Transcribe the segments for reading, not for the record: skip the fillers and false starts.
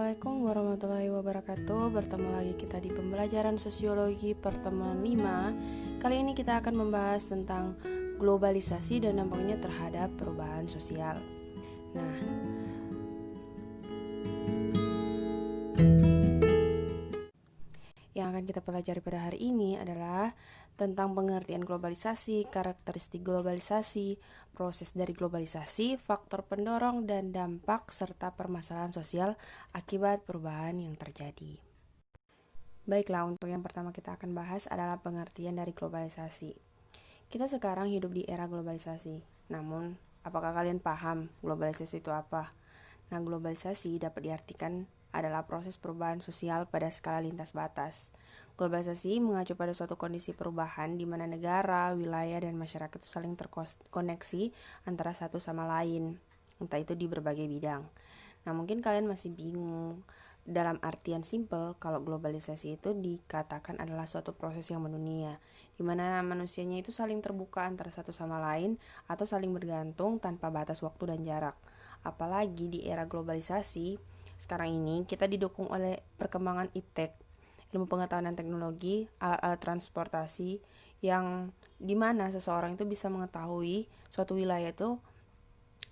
Assalamualaikum warahmatullahi wabarakatuh. Bertemu lagi kita di pembelajaran sosiologi pertemuan 5. Kali ini kita akan membahas tentang globalisasi dan dampaknya terhadap perubahan sosial. Nah, yang akan kita pelajari pada hari ini adalah tentang pengertian globalisasi, karakteristik globalisasi, proses dari globalisasi, faktor pendorong dan dampak, serta permasalahan sosial akibat perubahan yang terjadi. Baiklah, untuk yang pertama kita akan bahas adalah pengertian dari globalisasi. Kita sekarang hidup di era globalisasi. Namun, apakah kalian paham globalisasi itu apa? Nah, globalisasi dapat diartikan adalah proses perubahan sosial pada skala lintas batas. Globalisasi mengacu pada suatu kondisi perubahan di mana negara, wilayah, dan masyarakat itu saling terkoneksi antara satu sama lain, entah itu di berbagai bidang. Nah, mungkin kalian masih bingung dalam artian simpel kalau globalisasi itu dikatakan adalah suatu proses yang mendunia, di mana manusianya itu saling terbuka antara satu sama lain atau saling bergantung tanpa batas waktu dan jarak. Apalagi di era globalisasi, sekarang ini kita didukung oleh perkembangan iptek, ilmu pengetahuan dan teknologi, alat-alat transportasi, yang dimana seseorang itu bisa mengetahui suatu wilayah itu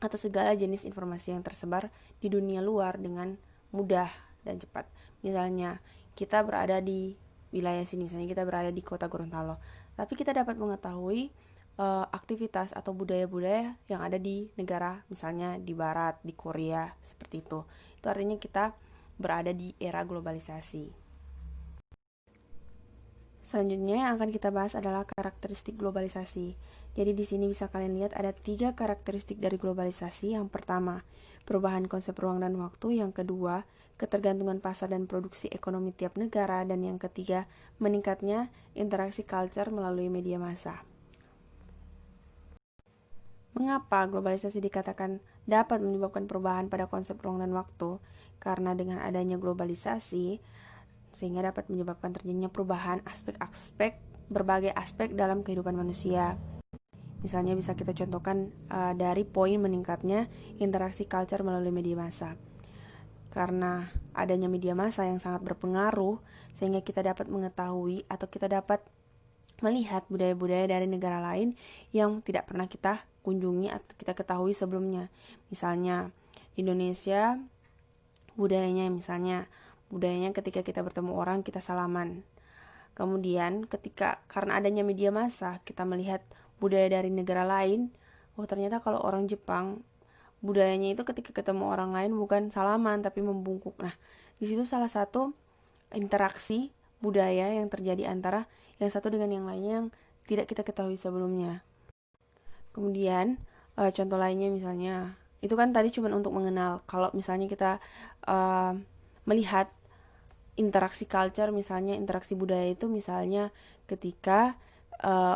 atau segala jenis informasi yang tersebar di dunia luar dengan mudah dan cepat. Misalnya, kita berada di wilayah sini, misalnya kita berada di kota Gorontalo, tapi kita dapat mengetahui aktivitas atau budaya-budaya yang ada di negara, misalnya di barat, di Korea, seperti itu. Itu artinya kita berada di era globalisasi. Selanjutnya yang akan kita bahas adalah karakteristik globalisasi. Jadi di sini bisa kalian lihat ada 3 karakteristik dari globalisasi. Yang pertama, perubahan konsep ruang dan waktu. Yang kedua, ketergantungan pasar dan produksi ekonomi tiap negara. Dan yang ketiga, meningkatnya interaksi culture melalui media massa. Mengapa globalisasi dikatakan dapat menyebabkan perubahan pada konsep ruang dan waktu? Karena dengan adanya globalisasi, sehingga dapat menyebabkan terjadinya perubahan berbagai aspek dalam kehidupan manusia. Misalnya bisa kita contohkan dari poin meningkatnya interaksi culture melalui media massa. Karena adanya media massa yang sangat berpengaruh, sehingga kita dapat mengetahui atau kita dapat melihat budaya-budaya dari negara lain yang tidak pernah kita kunjungi atau kita ketahui sebelumnya. Misalnya di Indonesia, budayanya ketika kita bertemu orang kita salaman. Kemudian karena adanya media massa, kita melihat budaya dari negara lain. Oh, ternyata kalau orang Jepang, budayanya itu ketika ketemu orang lain bukan salaman tapi membungkuk. Nah, di situ salah satu interaksi budaya yang terjadi antara yang satu dengan yang lainnya yang tidak kita ketahui sebelumnya. Kemudian contoh lainnya misalnya, itu kan tadi cuma untuk mengenal. Kalau misalnya kita melihat interaksi culture, misalnya interaksi budaya itu misalnya ketika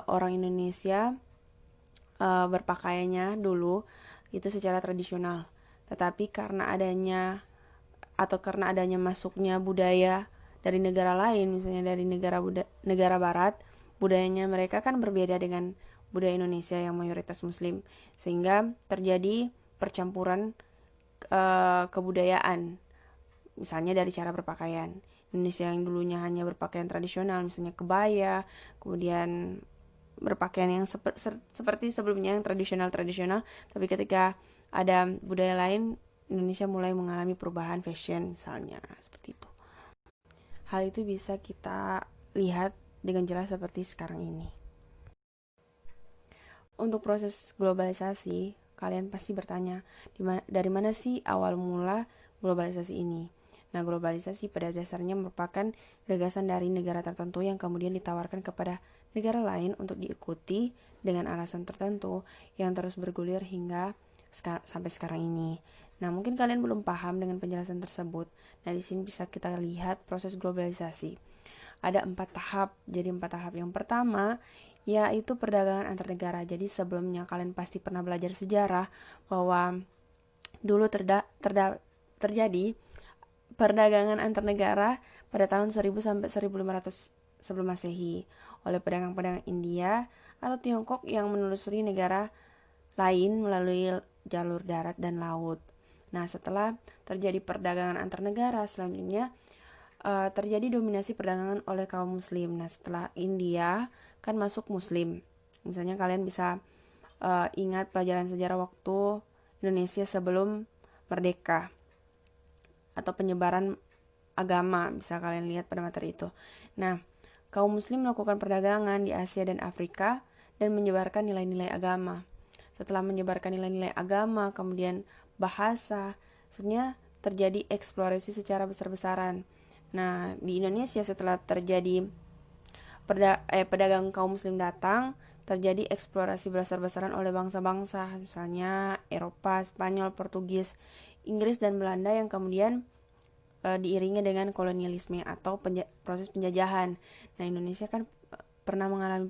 orang Indonesia berpakaiannya dulu itu secara tradisional, tetapi karena adanya masuknya budaya dari negara lain, misalnya dari negara barat, budayanya mereka kan berbeda dengan budaya Indonesia yang mayoritas muslim, sehingga terjadi percampuran kebudayaan. Misalnya dari cara berpakaian. Indonesia yang dulunya hanya berpakaian tradisional, misalnya kebaya, kemudian berpakaian yang seperti sebelumnya yang tradisional, tapi ketika ada budaya lain, Indonesia mulai mengalami perubahan fashion misalnya, seperti itu. Hal itu bisa kita lihat dengan jelas seperti sekarang ini. Untuk proses globalisasi, kalian pasti bertanya, dari mana sih awal mula globalisasi ini? Nah, globalisasi pada dasarnya merupakan gagasan dari negara tertentu yang kemudian ditawarkan kepada negara lain untuk diikuti dengan alasan tertentu yang terus bergulir hingga sampai sekarang ini. Nah, mungkin kalian belum paham dengan penjelasan tersebut. Nah, di sini bisa kita lihat proses globalisasi. Ada 4 tahap. Jadi 4 tahap. Yang pertama yaitu perdagangan antar negara. Jadi sebelumnya kalian pasti pernah belajar sejarah bahwa dulu terjadi perdagangan antar negara pada tahun 1000 sampai 1500 sebelum Masehi oleh pedagang-pedagang India atau Tiongkok yang menelusuri negara lain melalui jalur darat dan laut. Nah, setelah terjadi perdagangan antar negara, selanjutnya terjadi dominasi perdagangan oleh kaum muslim. Nah, setelah India kan masuk muslim. Misalnya kalian bisa ingat pelajaran sejarah waktu Indonesia sebelum merdeka atau penyebaran agama, bisa kalian lihat pada materi itu. Nah, kaum muslim melakukan perdagangan di Asia dan Afrika dan menyebarkan nilai-nilai agama. Setelah menyebarkan nilai-nilai agama, kemudian bahasa, sebenarnya terjadi eksplorasi secara besar-besaran. Nah, di Indonesia setelah terjadi pedagang kaum muslim datang, terjadi eksplorasi besar-besaran oleh bangsa-bangsa, misalnya Eropa, Spanyol, Portugis, Inggris, dan Belanda yang kemudian diiringi dengan kolonialisme atau proses penjajahan. Nah, Indonesia kan pernah mengalami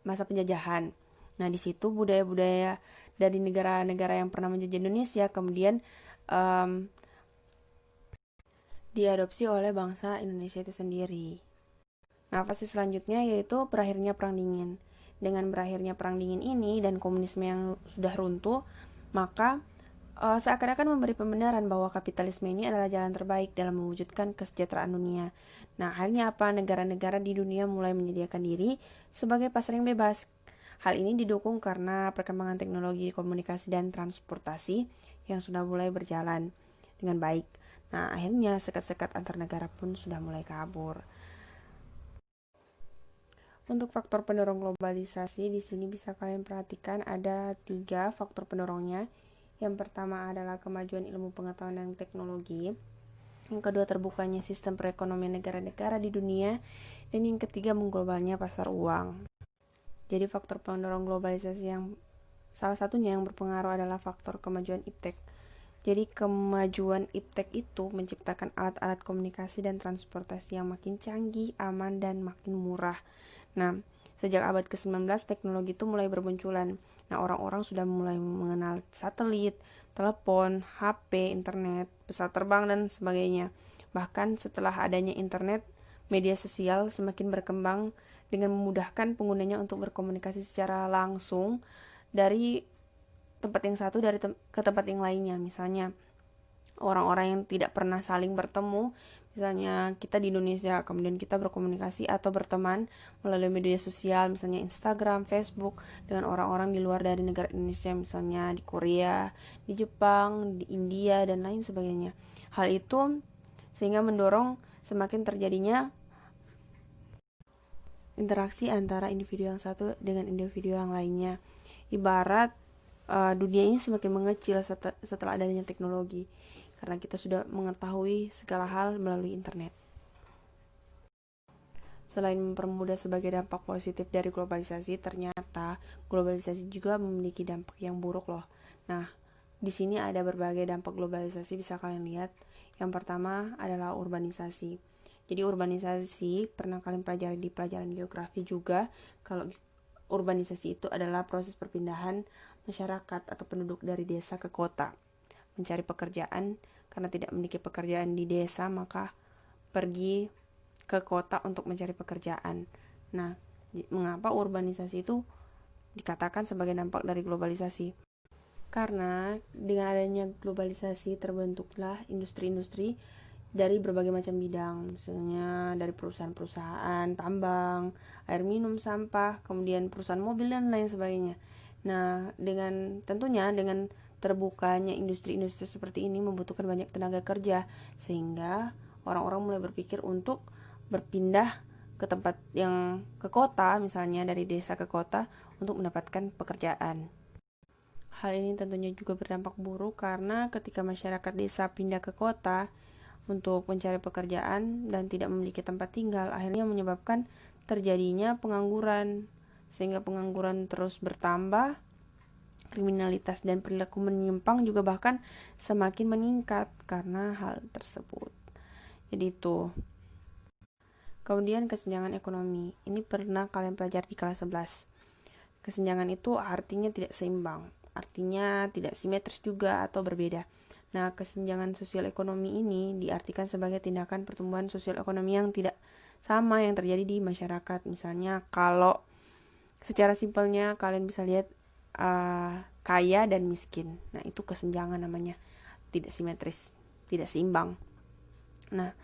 masa penjajahan. Nah, di situ budaya-budaya dari negara-negara yang pernah menjajah Indonesia kemudian diadopsi oleh bangsa Indonesia itu sendiri. Nah, fase selanjutnya yaitu berakhirnya Perang Dingin. Dengan berakhirnya Perang Dingin ini dan komunisme yang sudah runtuh, maka seakan-akan memberi pembenaran bahwa kapitalisme ini adalah jalan terbaik dalam mewujudkan kesejahteraan dunia. Nah, akhirnya apa? Negara-negara di dunia mulai menyediakan diri sebagai pasar yang bebas. Hal ini didukung karena perkembangan teknologi komunikasi dan transportasi yang sudah mulai berjalan dengan baik. Nah, akhirnya sekat-sekat antar negara pun sudah mulai kabur. Untuk faktor pendorong globalisasi, di sini bisa kalian perhatikan ada 3 faktor pendorongnya. Yang pertama adalah kemajuan ilmu pengetahuan dan teknologi. Yang kedua, terbukanya sistem perekonomian negara-negara di dunia. Dan yang ketiga, mengglobalnya pasar uang. Jadi faktor pendorong globalisasi yang salah satunya yang berpengaruh adalah faktor kemajuan iptek. Jadi kemajuan iptek itu menciptakan alat-alat komunikasi dan transportasi yang makin canggih, aman, dan makin murah. Nah, sejak abad ke-19 teknologi itu mulai bermunculan. Nah, orang-orang sudah mulai mengenal satelit, telepon, HP, internet, pesawat terbang, dan sebagainya. Bahkan setelah adanya internet, media sosial semakin berkembang dengan memudahkan penggunanya untuk berkomunikasi secara langsung dari tempat yang satu ke tempat yang lainnya. Misalnya orang-orang yang tidak pernah saling bertemu, misalnya kita di Indonesia, kemudian kita berkomunikasi atau berteman melalui media sosial, misalnya Instagram, Facebook, dengan orang-orang di luar dari negara Indonesia, misalnya di Korea, di Jepang, di India, dan lain sebagainya. Hal itu sehingga mendorong semakin terjadinya interaksi antara individu yang satu dengan individu yang lainnya. Ibarat dunia ini semakin mengecil setelah adanya teknologi, karena kita sudah mengetahui segala hal melalui internet. Selain mempermudah sebagai dampak positif dari globalisasi, ternyata globalisasi juga memiliki dampak yang buruk loh. Nah, di sini ada berbagai dampak globalisasi, bisa kalian lihat. Yang pertama adalah urbanisasi. Jadi urbanisasi pernah kalian pelajari di pelajaran geografi juga, kalau urbanisasi itu adalah proses perpindahan masyarakat atau penduduk dari desa ke kota, mencari pekerjaan. Karena tidak memiliki pekerjaan di desa, maka pergi ke kota untuk mencari pekerjaan. Nah, mengapa urbanisasi itu dikatakan sebagai dampak dari globalisasi? Karena dengan adanya globalisasi terbentuklah industri-industri dari berbagai macam bidang, misalnya dari perusahaan-perusahaan tambang, air minum, sampah, kemudian perusahaan mobil, dan lain sebagainya. Nah, tentunya dengan terbukanya industri-industri seperti ini membutuhkan banyak tenaga kerja, sehingga orang-orang mulai berpikir untuk berpindah ke kota, misalnya dari desa ke kota untuk mendapatkan pekerjaan. Hal ini tentunya juga berdampak buruk karena ketika masyarakat desa pindah ke kota untuk mencari pekerjaan dan tidak memiliki tempat tinggal, akhirnya menyebabkan terjadinya pengangguran, sehingga pengangguran terus bertambah, kriminalitas dan perilaku menyimpang juga bahkan semakin meningkat karena hal tersebut. Jadi itu. Kemudian kesenjangan ekonomi. Ini pernah kalian pelajari di kelas 11. Kesenjangan itu artinya tidak seimbang, artinya tidak simetris juga atau berbeda. Nah, kesenjangan sosial ekonomi ini diartikan sebagai tindakan pertumbuhan sosial ekonomi yang tidak sama yang terjadi di masyarakat. Misalnya kalau secara simpelnya kalian bisa lihat kaya dan miskin. Nah, itu kesenjangan namanya. tidak simetris, tidak seimbang. Nah,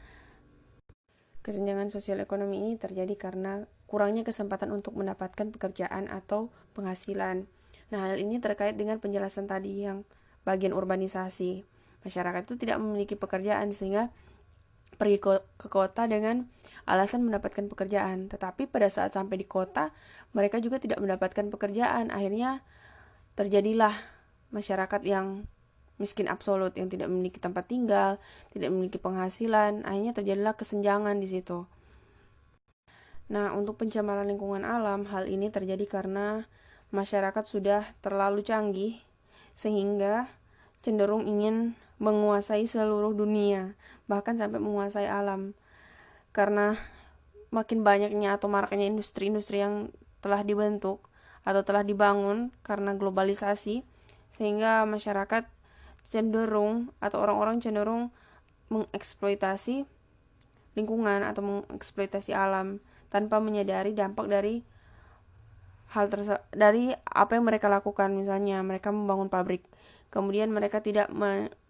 kesenjangan sosial ekonomi ini terjadi karena kurangnya kesempatan untuk mendapatkan pekerjaan atau penghasilan. Nah, hal ini terkait dengan penjelasan tadi yang bagian urbanisasi. Masyarakat itu tidak memiliki pekerjaan sehingga pergi ke kota dengan alasan mendapatkan pekerjaan. Tetapi pada saat sampai di kota, mereka juga tidak mendapatkan pekerjaan. Akhirnya terjadilah masyarakat yang miskin absolut, yang tidak memiliki tempat tinggal, tidak memiliki penghasilan. Akhirnya terjadilah kesenjangan di situ. Nah, untuk pencemaran lingkungan alam, hal ini terjadi karena masyarakat sudah terlalu canggih sehingga cenderung ingin menguasai seluruh dunia, bahkan sampai menguasai alam. Karena makin banyaknya atau maraknya industri-industri yang telah dibentuk atau telah dibangun karena globalisasi, sehingga masyarakat cenderung atau orang-orang cenderung mengeksploitasi lingkungan atau mengeksploitasi alam tanpa menyadari dampak dari dari apa yang mereka lakukan. Misalnya mereka membangun pabrik, kemudian mereka tidak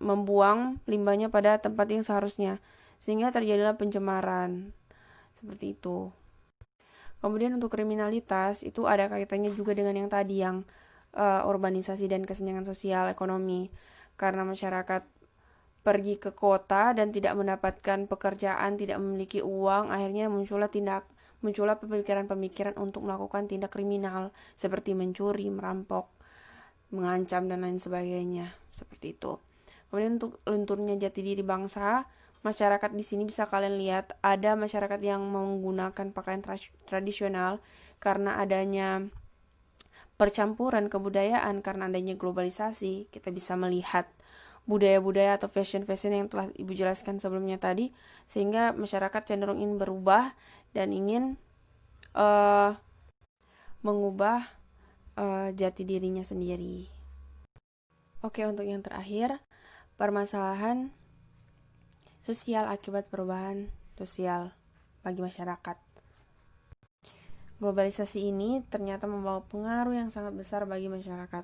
membuang limbahnya pada tempat yang seharusnya, sehingga terjadilah pencemaran seperti itu. Kemudian untuk kriminalitas itu ada kaitannya juga dengan yang tadi, yang urbanisasi dan kesenjangan sosial ekonomi. Karena masyarakat pergi ke kota dan tidak mendapatkan pekerjaan, tidak memiliki uang, akhirnya muncullah pemikiran-pemikiran untuk melakukan tindak kriminal seperti mencuri, merampok, mengancam dan lain sebagainya, seperti itu. Kemudian untuk lunturnya jati diri bangsa, masyarakat di sini bisa kalian lihat ada masyarakat yang menggunakan pakaian tradisional karena adanya percampuran kebudayaan, karena adanya globalisasi. Kita bisa melihat budaya-budaya atau fashion-fashion yang telah Ibu jelaskan sebelumnya tadi, sehingga masyarakat cenderung ingin berubah dan ingin mengubah jati dirinya sendiri. Oke, untuk yang terakhir, permasalahan sosial akibat perubahan sosial bagi masyarakat. Globalisasi ini ternyata membawa pengaruh yang sangat besar bagi masyarakat.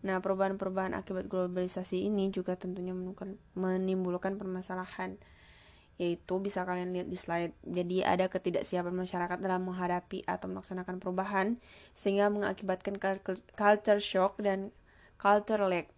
Nah, perubahan-perubahan akibat globalisasi ini juga tentunya menimbulkan permasalahan, yaitu bisa kalian lihat di slide. Jadi ada ketidaksiapan masyarakat dalam menghadapi atau melaksanakan perubahan, sehingga mengakibatkan culture shock dan culture lag.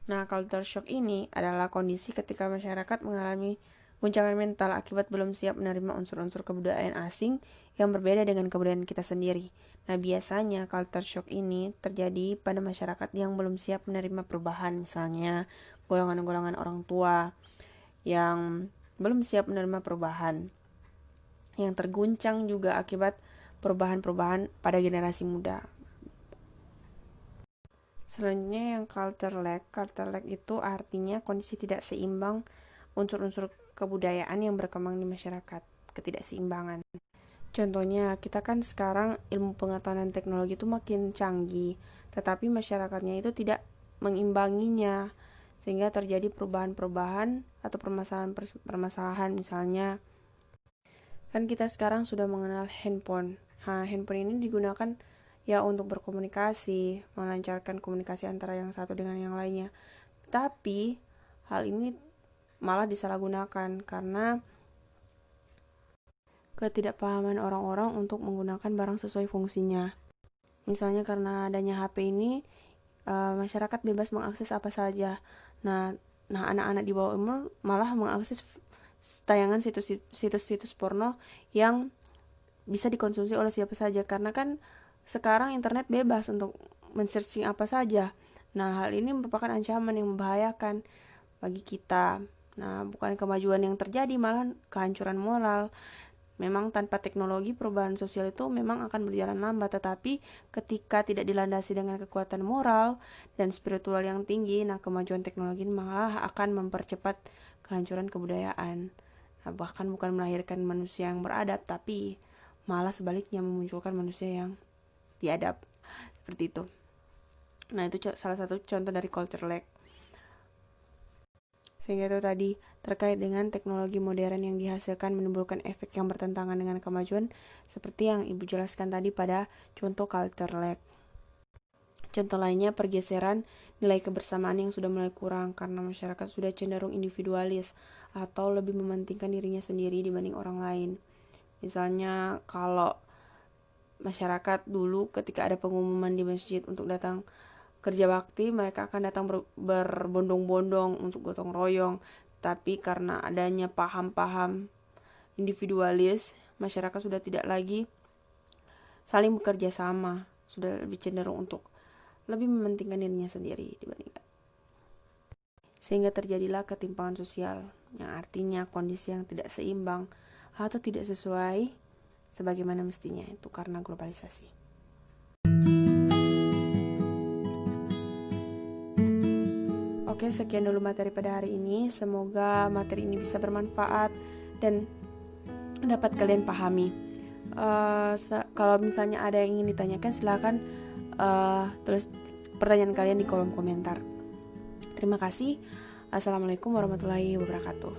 Nah, culture shock ini adalah kondisi ketika masyarakat mengalami guncangan mental akibat belum siap menerima unsur-unsur kebudayaan asing yang berbeda dengan kebudayaan kita sendiri. Nah, biasanya culture shock ini terjadi pada masyarakat yang belum siap menerima perubahan, misalnya golongan-golongan orang tua yang belum siap menerima perubahan, yang terguncang juga akibat perubahan-perubahan pada generasi muda. Selanjutnya yang culture lag itu artinya kondisi tidak seimbang unsur-unsur kebudayaan yang berkembang di masyarakat, ketidakseimbangan. Contohnya, kita kan sekarang ilmu pengetahuan dan teknologi itu makin canggih, tetapi masyarakatnya itu tidak mengimbanginya, sehingga terjadi perubahan-perubahan atau permasalahan. Misalnya, kan kita sekarang sudah mengenal handphone. Handphone ini digunakan ya untuk berkomunikasi, melancarkan komunikasi antara yang satu dengan yang lainnya. Tapi hal ini malah disalahgunakan karena ketidakpahaman orang-orang untuk menggunakan barang sesuai fungsinya. Misalnya karena adanya HP ini, masyarakat bebas mengakses apa saja. Nah, anak-anak di bawah umur malah mengakses tayangan situs-situs porno yang bisa dikonsumsi oleh siapa saja, karena kan sekarang internet bebas untuk men-searching apa saja. Nah, hal ini merupakan ancaman yang membahayakan bagi kita. Nah, bukan kemajuan yang terjadi, malah kehancuran moral. Memang tanpa teknologi, perubahan sosial itu memang akan berjalan lambat, tetapi ketika tidak dilandasi dengan kekuatan moral dan spiritual yang tinggi, nah kemajuan teknologi malah akan mempercepat kehancuran kebudayaan. Nah, bahkan bukan melahirkan manusia yang beradab, tapi malah sebaliknya memunculkan manusia yang biadab, seperti itu. Nah, itu salah satu contoh dari culture lag. Sehingga itu tadi terkait dengan teknologi modern yang dihasilkan menimbulkan efek yang bertentangan dengan kemajuan, seperti yang Ibu jelaskan tadi pada contoh culture lag. Contoh lainnya pergeseran Nilai kebersamaan yang sudah mulai kurang karena masyarakat sudah cenderung individualis atau lebih mementingkan dirinya sendiri dibanding orang lain. Misalnya kalau masyarakat dulu ketika ada pengumuman di masjid untuk datang kerja bakti, mereka akan datang berbondong-bondong untuk gotong royong. Tapi karena adanya paham-paham individualis, masyarakat sudah tidak lagi saling bekerja sama, sudah lebih cenderung untuk lebih mementingkan dirinya sendiri dibandingkan. Sehingga terjadilah ketimpangan sosial, yang artinya kondisi yang tidak seimbang atau tidak sesuai sebagaimana mestinya, itu karena globalisasi. Oke, sekian dulu materi pada hari ini. Semoga materi ini bisa bermanfaat dan dapat kalian pahami. Kalau misalnya ada yang ingin ditanyakan, silakan tulis pertanyaan kalian di kolom komentar. Terima kasih. Assalamualaikum warahmatullahi wabarakatuh.